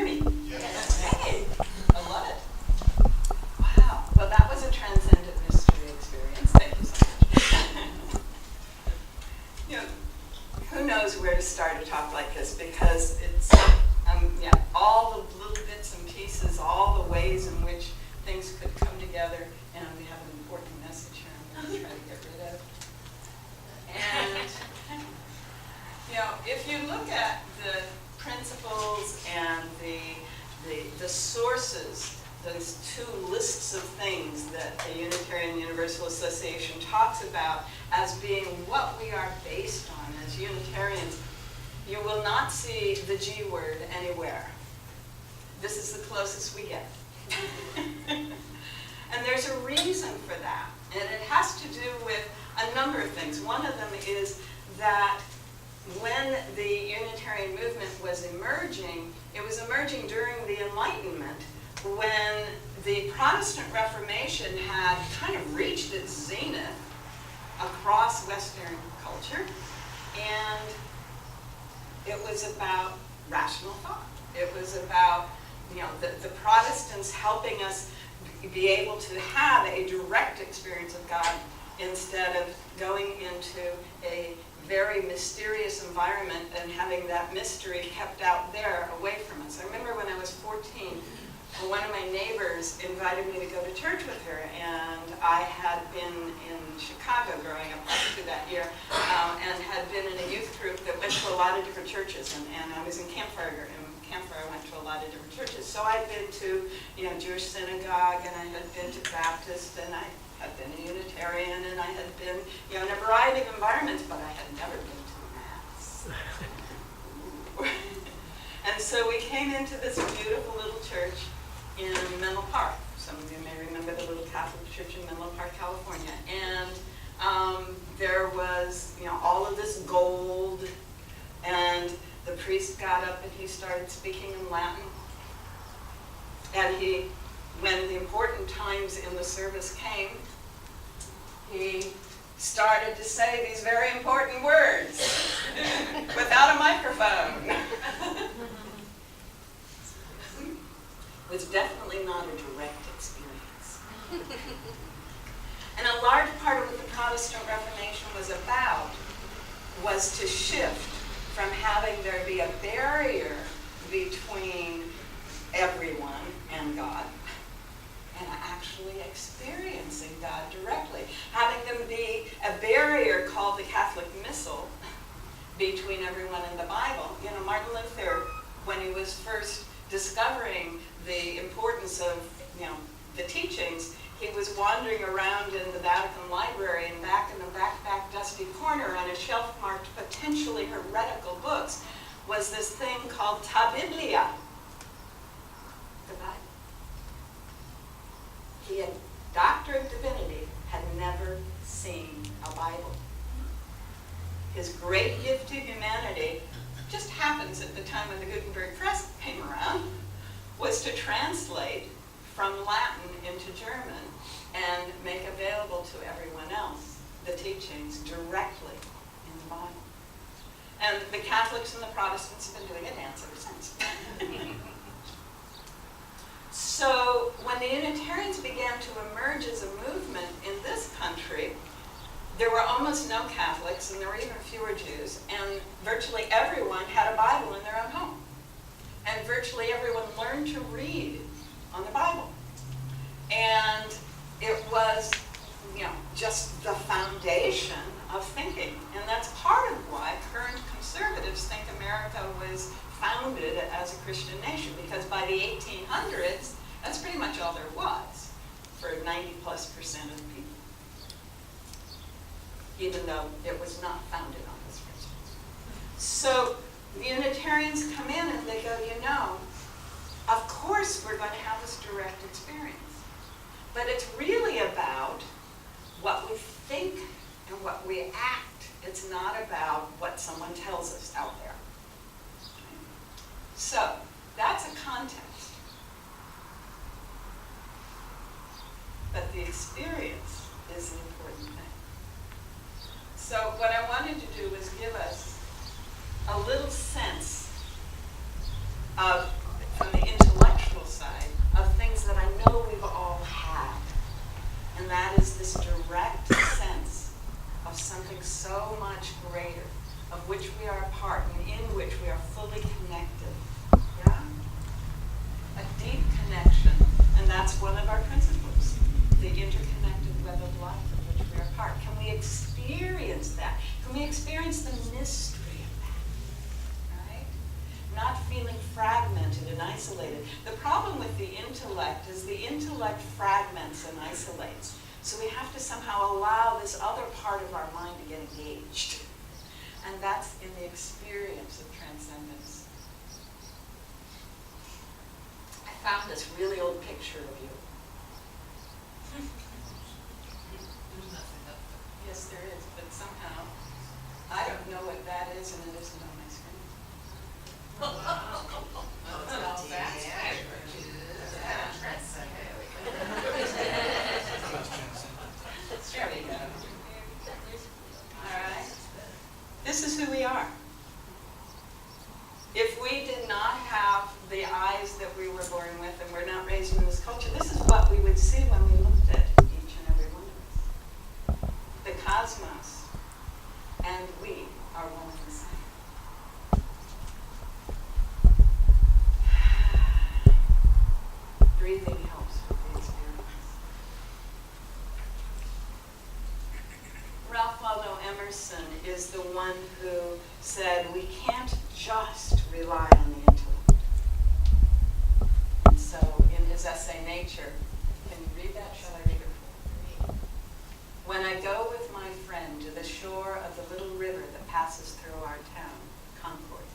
Yes. Hey, I love it. Wow. Well, that was a transcendent mystery experience. Thank you so much. You know, who knows where to start a talk like this, because it's all the little bits and pieces, all the ways in which things could come together, and we have an important message here I'm going to try to get rid of. And if you look at the principles and the sources, those two lists of things that the Unitarian-Universalist Association talks about as being what we are based on as Unitarians, you will not see the G word anywhere. This is the closest we get. And there's a reason for that, and it has to do with a number of things. One of them is that when the Unitarian movement was emerging, it was emerging during the Enlightenment, when the Protestant Reformation had kind of reached its zenith across Western culture, and it was about rational thought. It was about the Protestants helping us be able to have a direct experience of God instead of going into a very mysterious environment and having that mystery kept out there away from us. I remember when I was 14, one of my neighbors invited me to go to church with her, and I had been in Chicago growing up through that year, and had been in a youth group that went to a lot of different churches, and I was in Campfire. I went to a lot of different churches. So I'd been to Jewish synagogue, and I had been to Baptist, and I had been a Unitarian, and I had been in a variety of environments, but I had never been to Mass. And so we came into this beautiful little church in Menlo Park. Some of you may remember the little Catholic church in Menlo Park, California. And there was all of this gold, and the priest got up and he started speaking in Latin. And when the important times in the service came, he started to say these very important words without a microphone. It was definitely not a direct experience. And a large part of what the Protestant Reformation was about was to shift from having there be a barrier between everyone and God, and actually experiencing God directly. Having them be a barrier called the Catholic Missal between everyone and the Bible. Martin Luther, when he was first discovering the importance of the teachings, he was wandering around in the Vatican Library, and back in the back dusty corner on a shelf marked potentially heretical books was this thing called Ta Biblia, the Bible. He had Doctor of Divinity, had never seen a Bible. His great gift to humanity, just happens at the time when the Gutenberg Press came around, was to translate from Latin into German and make available to everyone else the teachings directly in the Bible. And the Catholics and the Protestants have been doing a dance ever since. So when the Unitarians began to emerge as a movement in this country, there were almost no Catholics, and there were even fewer Jews, and virtually everyone had a Bible in their own home. And virtually everyone learned to read on the Bible. And it was, just the foundation of thinking. And that's part of why current conservatives think America was founded as a Christian nation, because by the 1800s, that's pretty much all there was for 90+% of the people, even though it was not founded on those principles. So the Unitarians come in and they go, of course we're going to have this direct experience, but it's really about what we think and what we act. It's not about what someone tells us out there. So that's a context. But the experience is an important thing. So what I wanted to do was give us a little sense of, from The problem with the intellect is the intellect fragments and isolates. So we have to somehow allow this other part of our mind to get engaged. And that's in the experience of transcendence. I found this really old picture of you. Yes, there is, but somehow, I don't know what that is, and it isn't on my screen. There we go. All right. This is who we are. If we did not have the eyes that we were born with, and we're not raised in this culture, this is what we would see when we looked at each and every one of us. The cosmos and we are one and the same. Breathing helps with the experience. Ralph Waldo Emerson is the one who said we can't just rely on the intellect. And so in his essay, Nature, can you read that? Shall I read it? When I go with my friend to the shore of the little river that passes through our town, Concord,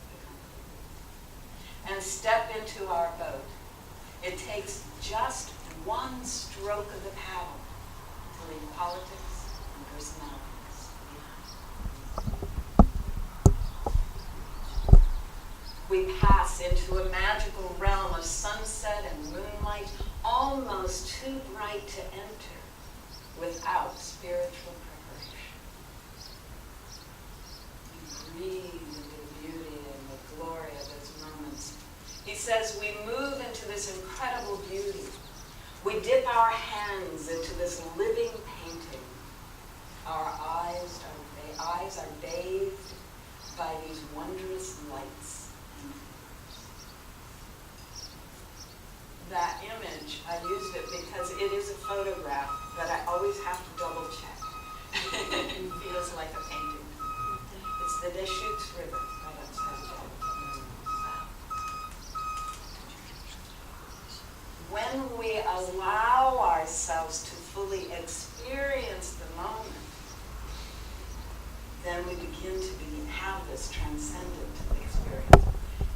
and step into our boat, it takes just one stroke of the paddle to leave politics and personalities behind. We pass into a magical realm of sunset and moonlight, almost too bright to enter without spiritual preparation. We breathe into the beauty and the glory of those moments. He says we move into this incredible beauty. We dip our hands into this living painting. Our eyes are bathed by these wondrous lights. That image, I used it because it is a photograph, but I always have to double check. It feels like a painting. It's the Deschutes River right outside of When we allow ourselves to fully experience the moment, then we begin to have this transcendent experience.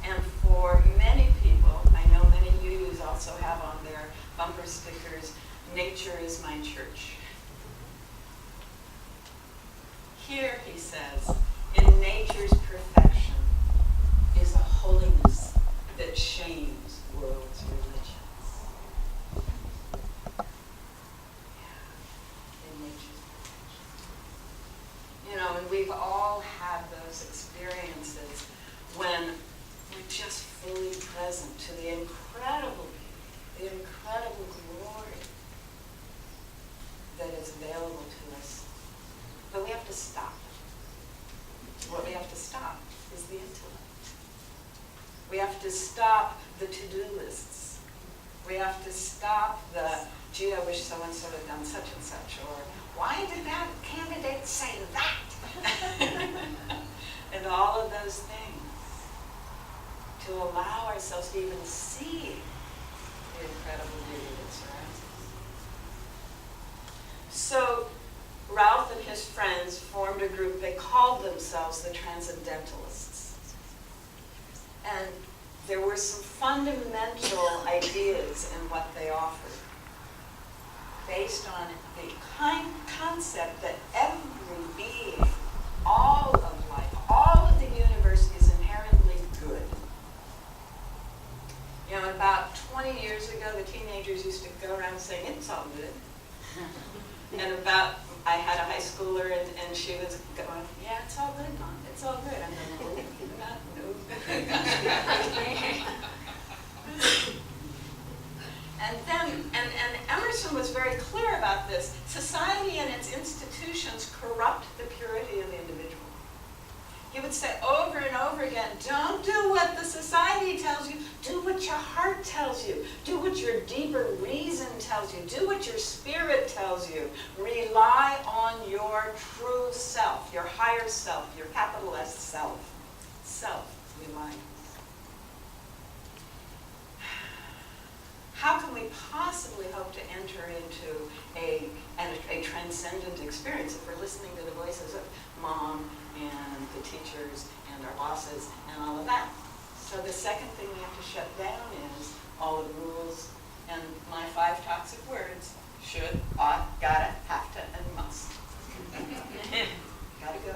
And for many people, I know many yous also have on their bumper stickers, nature is my church. Here, he says, in nature's perfection is a holiness that shames world's religions. In nature's perfection. You know, and we've all had those experiences when we're just fully present to the incredible beauty, the incredible glory that is available to us. But we have to stop. What we have to stop is the intellect. We have to stop the to-do lists. We have to stop the, gee, I wish so-and-so had done such and such, or why did that candidate say that? And all of those things. To allow ourselves to even see the incredible beauty that surrounds us. So Ralph and his friends formed a group. They called themselves the Transcendentalists. And there were some fundamental ideas in what they offered, based on the concept that every being, all of life, all of the universe is inherently good. You know, about 20 years ago, the teenagers used to go around saying, it's all good. And I had a high schooler, and she was going, yeah, it's all good, Mom. It's all good. I'm going, no. And Emerson was very clear about this. Society and its institutions corrupt the purity of the individual. He would say over and over again, don't do what the society tells you. Do what your heart tells you. Do what your deeper reason tells you. Do what your spirit tells you. Rely on your true self, your higher self, your capital S self. Self-reliance. how can we possibly hope to enter into a transcendent experience if we're listening to the voices of mom and the teachers and our bosses and all of that? So the second thing we have to shut down is all the rules and my 5 toxic words: should, ought, gotta, have to, and must. Gotta go.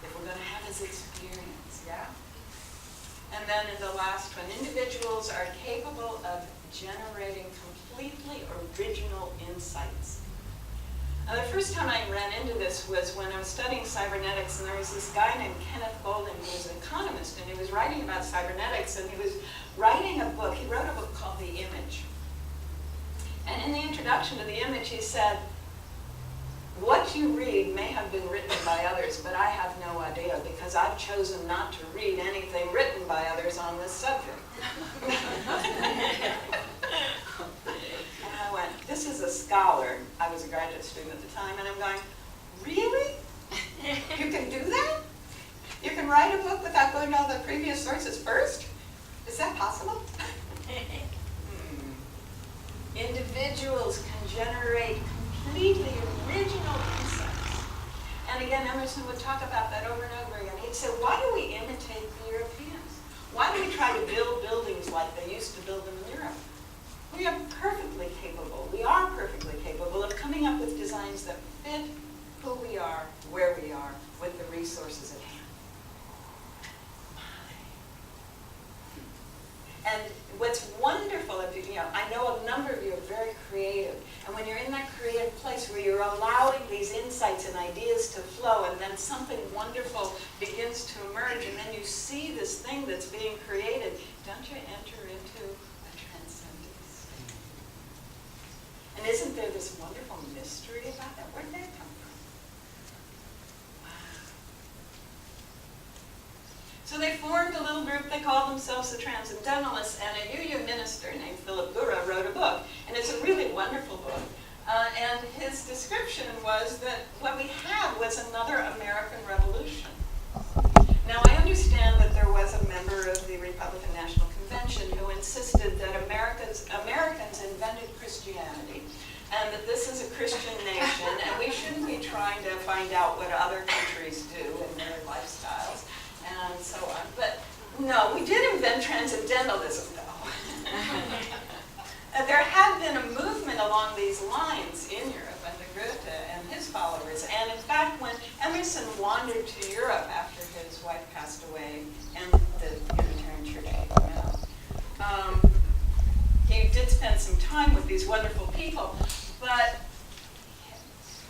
If we're going to have this experience, yeah? And then in the last one, individuals are capable of generating completely original insights. Now, the first time I ran into this was when I was studying cybernetics, and there was this guy named Kenneth Golden who was an economist, and he was writing about cybernetics, and he was writing a book. He wrote a book called The Image. And in the introduction to The Image, he said, what you read may have been written by others, but I have no idea because I've chosen not to read anything written by others on this subject. And I went, this is a scholar. I was a graduate student at the time, and I'm going, really? You can do that? You can write a book without going to all the previous sources first? Is that possible? Individuals can generate completely original insights. And again, Emerson would talk about that over and over again. He'd say, why do we imitate the Europeans? Why do we try to build buildings like they used to build them in Europe? We are perfectly capable of coming up with designs that fit who we are, where we are, with the resources at hand. And what's wonderful, I know a number of you are very creative, and when you're in that creative place where you're allowing these insights and ideas to flow, and then something wonderful begins to emerge, and then you see this thing that's being created, don't you enter into a transcendent state? And isn't there this wonderful mystery about that? Where did that come from? Wow. So they formed a little group. They called themselves the Transcendentalists, and a UU minister named Philip Gura wrote a book, and it's a really wonderful book. And his description was that what we had was another American Revolution. Now, I understand that there was a member of the Republican National Convention who insisted that Americans invented Christianity, and that this is a Christian nation, and we shouldn't be trying to find out what other countries do in their lifestyles, and so on. But no, we did invent Transcendentalism, though. There had been a movement along these lines in Europe under Goethe and his followers. And in fact, when Emerson wandered to Europe after his wife passed away and the Unitarian Church came out, he did spend some time with these wonderful people, but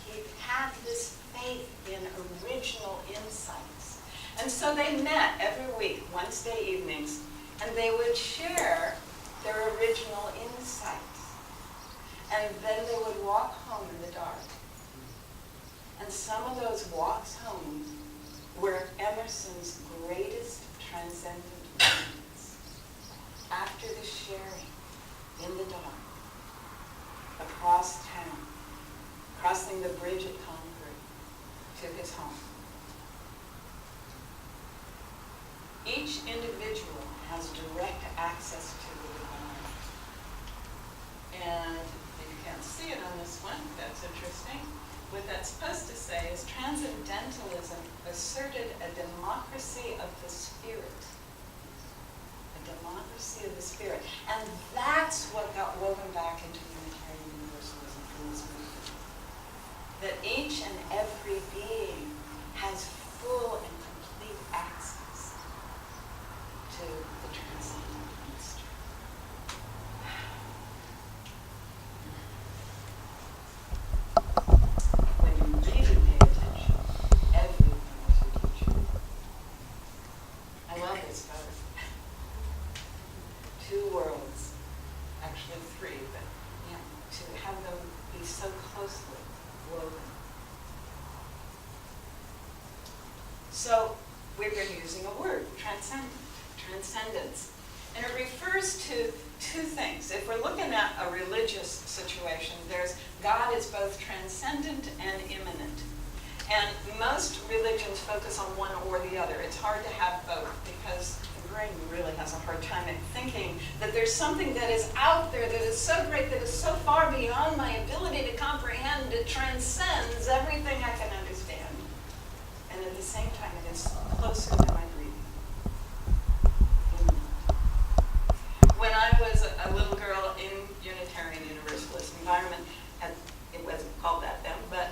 he had this faith in original insights. And so they met every week, Wednesday evenings, and they would share their original insights. And then they would walk home in the dark. And some of those walks home were Emerson's greatest transcendent moments. After the sharing in the dark, across town, crossing the bridge at Concord to his home. Each individual has direct access to the divine. And if you can't see it on this one, that's interesting. What that's supposed to say is Transcendentalism asserted a democracy of the spirit. A democracy of the spirit. And that's what got woven back into Unitarian-Universalism from this movement. That each and every being has full and complete access to the transcendent mystery. When you really pay attention, everything is your teacher. I love this photo. 2 worlds, actually 3, but to have them be so closely woven. So we've been using a word, transcendence. And it refers to 2 things. If we're looking at a religious situation, there's God is both transcendent and immanent. And most religions focus on one or the other. It's hard to have both because the brain really has a hard time at thinking that there's something that is out there that is so great, that is so far beyond my ability to comprehend, it transcends everything I can understand. And at the same time, it is closer than my breathing. When I was a little girl in Unitarian-Universalist environment, and it wasn't called that then, but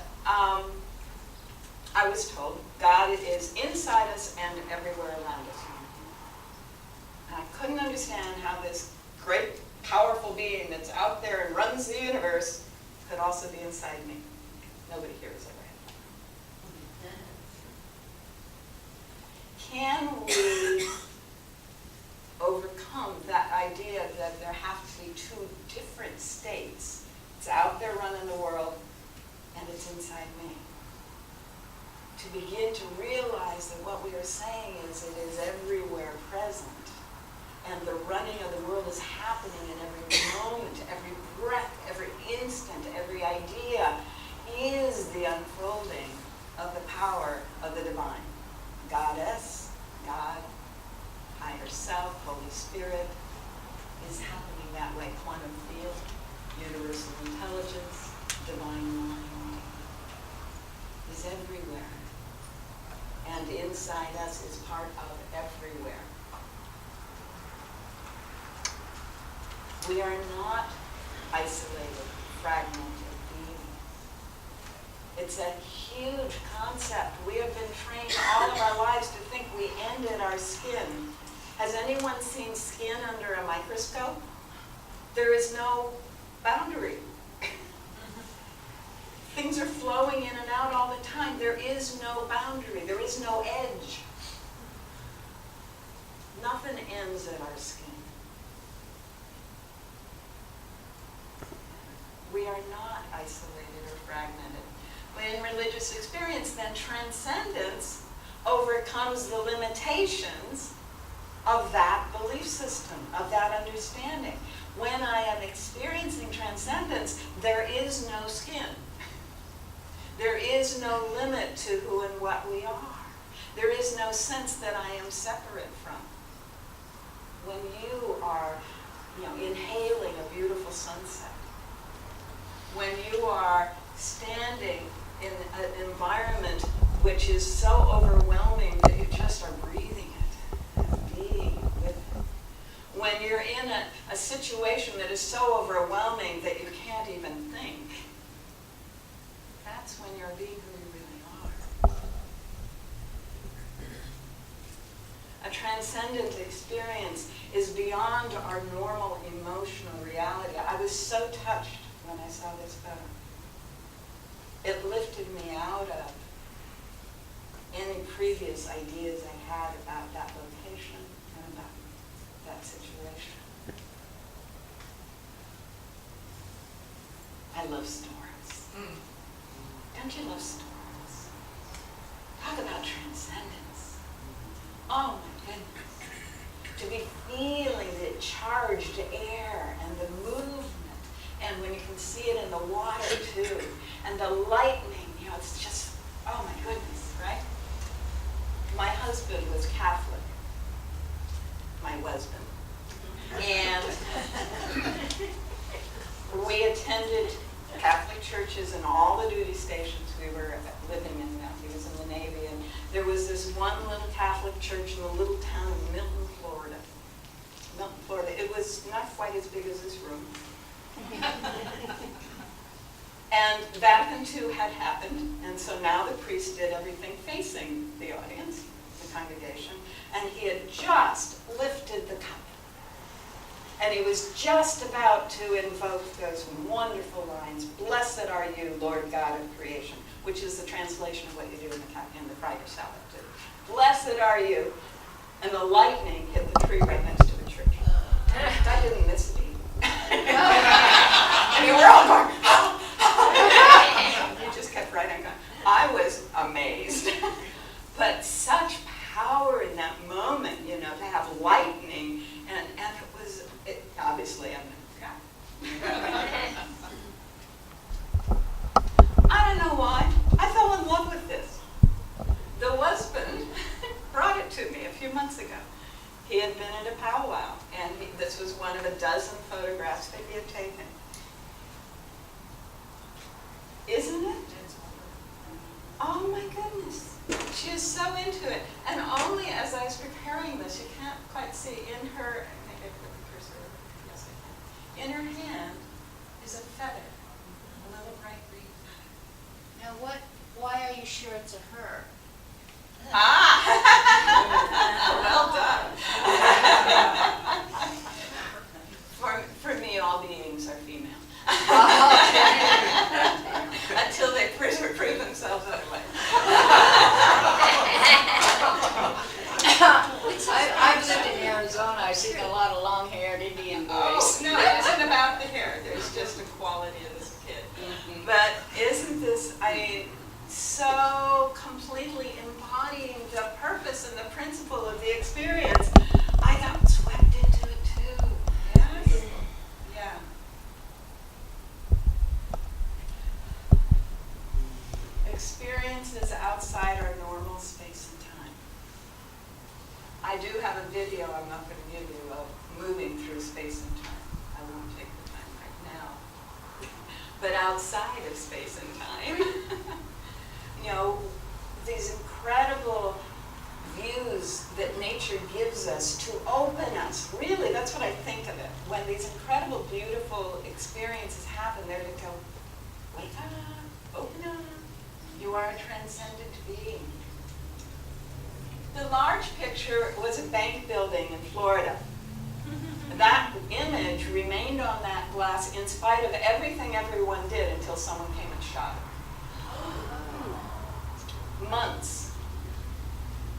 I was told God is inside us and everywhere around us. And I couldn't understand how this great, powerful being that's out there and runs the universe could also be inside me. Nobody here has ever had that. Can we overcome that idea that there have to be two different states? It's out there running the world, and it's inside me. To begin to realize that what we are saying is it is everywhere present. And the running of the world is happening in every moment, every breath, every instant, every idea is the unfolding of the power of the divine. Goddess, God, higher self, Holy Spirit is happening that way. Quantum field, universal intelligence, divine mind is everywhere. And inside us is part of everywhere. We are not isolated, fragmented beings. It's a huge concept. We have been trained all of our lives to think we end at our skin. Has anyone seen skin under a microscope? There is no boundary. Things are flowing in and out all the time. There is no boundary. There is no edge. Nothing ends at our skin. We are not isolated or fragmented. But in religious experience, then transcendence overcomes the limitations of that belief system, of that understanding. When I am experiencing transcendence, there is no skin. There is no limit to who and what we are. There is no sense that I am separate from. When you are, inhaling a beautiful sunset, when you are standing in an environment which is so overwhelming that you just are breathing it and being with it. When you're in a situation that is so overwhelming that you can't even think, that's when you're being who you really are. A transcendent experience is beyond our normal emotional reality. I was so touched when I saw this photo. It lifted me out of any previous ideas I had about that location and about that situation. I love storms. Don't you love storms? Talk about transcendence. Oh my goodness. To be feeling the charged air and the movement, and when you can see it in the water too, and the lightning, it's just, oh my goodness, right? My husband was Catholic. My husband. And we attended Catholic churches in all the duty stations we were living in. He was in the Navy, and there was this one little Catholic church in a little town in Milton, Florida. It was not quite as big as this room. And Vatican II had happened, and so now the priest did everything facing the audience, the congregation, and he had just lifted the cup. And he was just about to invoke those wonderful lines, "Blessed are you, Lord God of creation," which is the translation of what you do in the Friday Sabbath too. Blessed are you. And the lightning hit the tree right next to the church. I didn't miss a beat. I mean, we're all going, He just kept right on going. I was amazed. But such power in that moment, to have lightning, and it obviously, I don't know why. I fell in love with this. The husband brought it to me a few months ago. He had been at a powwow one of a dozen photographs that he had taken. Isn't it? Oh my goodness. She is so into it. And only as I was preparing this, you can't quite see, in her, I think I put the cursor over, yes I can. In her hand is a feather, a little bright green feather. Now why are you sure it's a her? Ah! Well done. For me, all beings are female. Until they prove themselves otherwise. I've lived in Arizona. I've seen a lot of long-haired Indian boys. Oh, no, it isn't about the hair. There's just a quality of this kid. Mm-hmm. But isn't this, I mean, so completely embodying the purpose and the principle of the experience? I got swept into it too. Yes? Yeah. Experiences outside our normal space and time. I do have a video I'm not going to give you of moving through space and time. I won't take the time right now. But outside of space and time, you know, these incredible views that nature gives us to open us. Really, that's what I think of it. When these incredible, beautiful experiences happen, they're to go, wake up, open up. You are a transcendent being. The large picture was a bank building in Florida. That image remained on that glass in spite of everything everyone did until someone came and shot it. Months.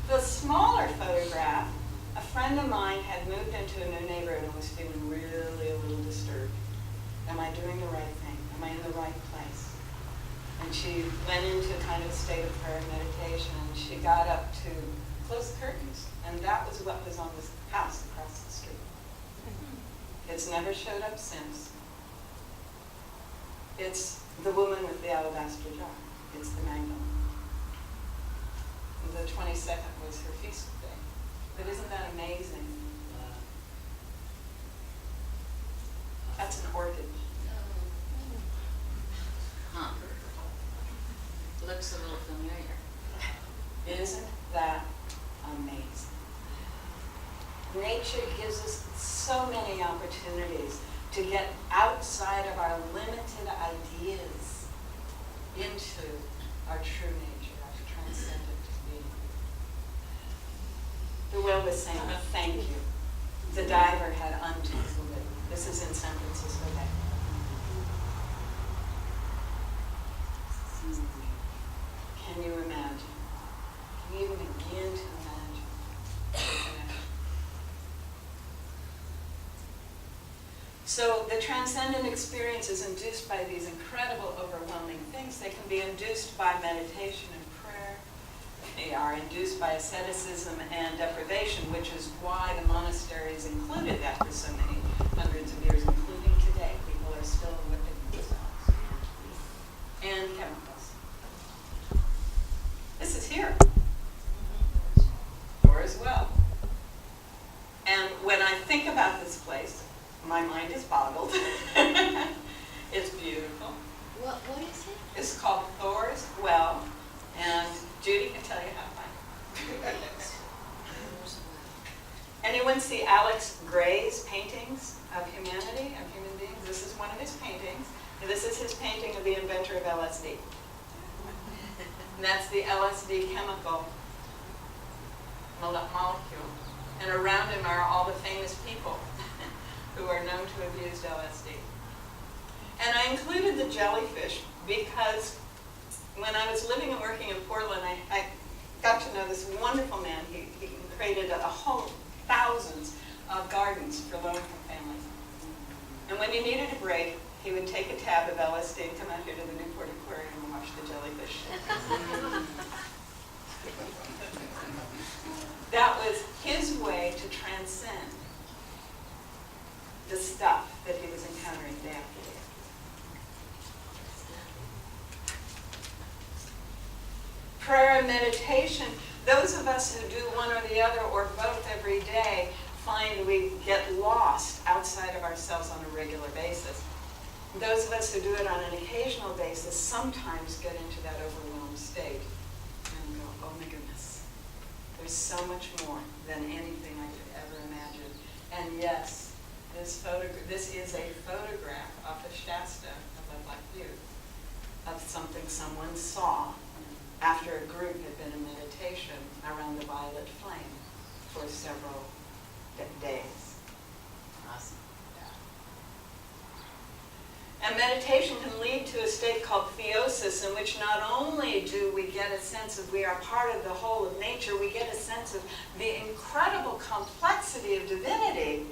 The smaller photograph, a friend of mine had moved into a new neighborhood and was feeling really a little disturbed. Am I doing the right thing? Am I in the right place? And she went into kind of a state of prayer and meditation, and she got up to close the curtains. And that was what was on this house across the street. It's never showed up since. It's the woman with the alabaster jar. It's the Magdalene. The 22nd was her feast day. But isn't that amazing? That's an orchid. Huh. Looks a little familiar. Isn't that amazing? Nature gives us so many opportunities to get outside of our limited ideas into our true nature, our transcendent being. The whale was saying, thank you. The diver had untangled it. This is in San Francisco Bay. Can you imagine? Can you even begin to imagine the connection? So the transcendent experience is induced by these incredible, overwhelming things. They can be induced by meditation and prayer. They are induced by asceticism and deprivation, which is why the monasteries included that for so many hundreds of years, including today. People are still whipping themselves. And chemicals. This is here. Or as well. And when I think about this place, my mind is boggled. It's beautiful. What is it? It's called Thor's Well, and Judy can tell you how to find it. Anyone see Alex Gray's paintings of humanity, of human beings? This is one of his paintings. And this is his painting of the inventor of LSD. And that's the LSD chemical molecule. And around him are all the famous people who are known to have used LSD. And I included the jellyfish because when I was living and working in Portland, I got to know this wonderful man. He created a whole thousands of gardens for low-income families. And when he needed a break, he would take a tab of LSD and come out here to the Newport Aquarium and watch the jellyfish. That was his way to transcend the stuff that he was encountering day after day. Prayer and meditation, those of us who do one or the other or both every day find find we get lost outside of ourselves on a regular basis. Those of us who do it on an occasional basis sometimes get into that overwhelmed state and go, oh my goodness, there's so much more than anything I could ever imagine. And yes, this is a photograph off of Shasta of a Black Butte, of something someone saw after a group had been in meditation around the violet flame for several days. Awesome. And meditation can lead to a state called theosis, in which not only do we get a sense of we are part of the whole of nature, we get a sense of the incredible complexity of divinity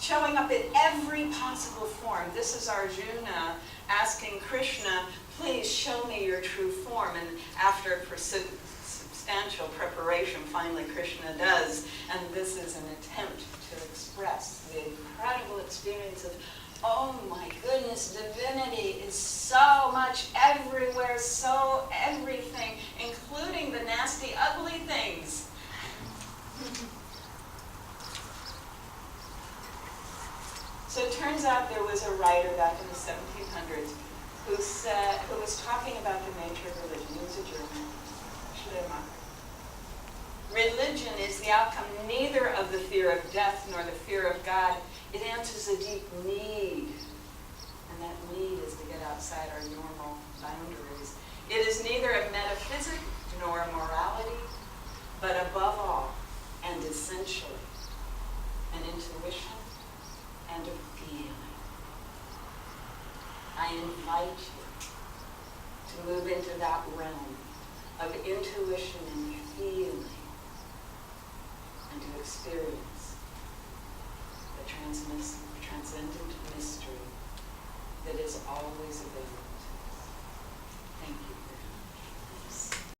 showing up in every possible form. This is Arjuna asking Krishna, please show me your true form. And after substantial preparation, finally Krishna does. And this is an attempt to express the incredible experience of, oh my goodness, divinity is so much everywhere, so everything, including the nasty, ugly things. So it turns out there was a writer back in the 1700s who was talking about the nature of religion. He was a German, Schleiermacher. Religion is the outcome neither of the fear of death nor the fear of God. It answers a deep need, and that need is to get outside our normal boundaries. It is neither a metaphysic nor a morality, but above all, and essentially, an intuition and a feeling. I invite you to move into that realm of intuition and feeling, and to experience the transcendent mystery that is always available to us. Thank you.